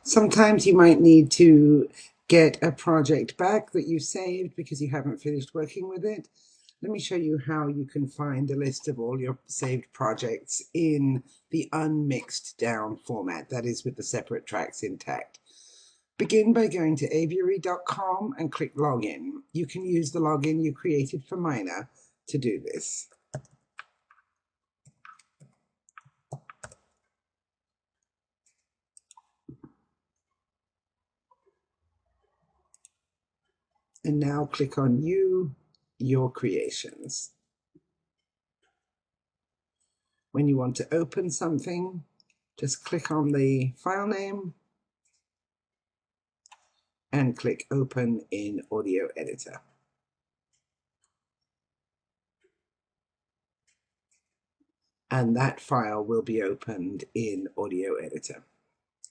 Sometimes you might need to get a project back that you saved because you haven't finished working with it. Let me show you how you can find a list of all your saved projects in the unmixed down format, that is with the separate tracks intact. Begin by going to aviary.com and click Login. You can use the login you created for Myna to do this. And now click on Your Creations. When you want to open something, just click on the file name and click Open in Audio Editor. And that file will be opened in Audio Editor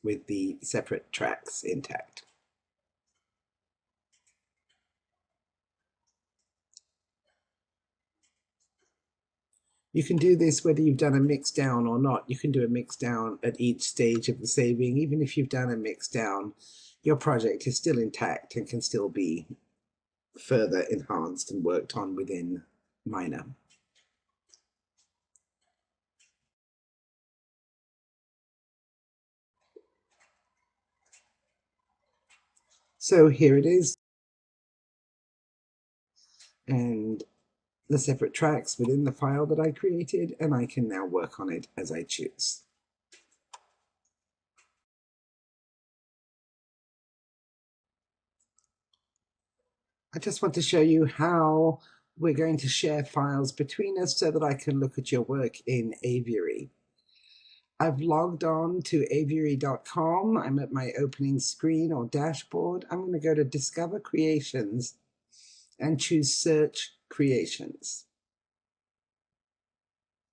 with the separate tracks intact. You can do this whether you've done a mix down or not. You can do a mix down at each stage of the saving. Even if you've done a mix down, your project is still intact and can still be further enhanced and worked on within Myna. So here it is, and the separate tracks within the file that I created, and I can now work on it as I choose. I just want to show you how we're going to share files between us so that I can look at your work in Aviary. I've logged on to aviary.com. I'm at my opening screen or dashboard. I'm going to go to Discover Creations and choose Search Creations.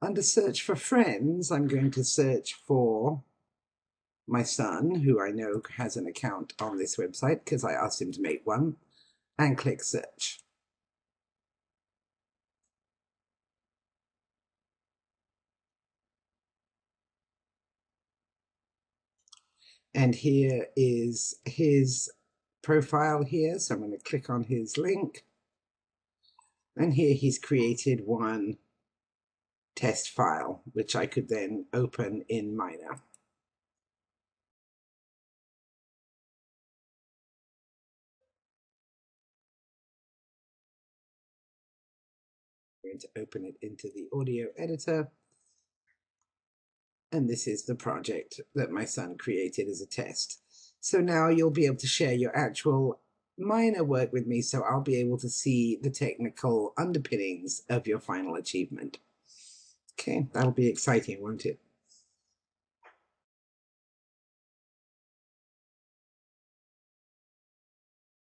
Under Search for Friends, I'm going to search for my son, who I know has an account on this website because I asked him to make one, and click Search. And here is his profile here. So I'm going to click on his link. And here he's created one test file, which I could then open in Myna. I'm going to open it into the audio editor. And this is the project that my son created as a test. So now you'll be able to share your actual Myna work with me, so I'll be able to see the technical underpinnings of your final achievement. Okay, that'll be exciting, won't it?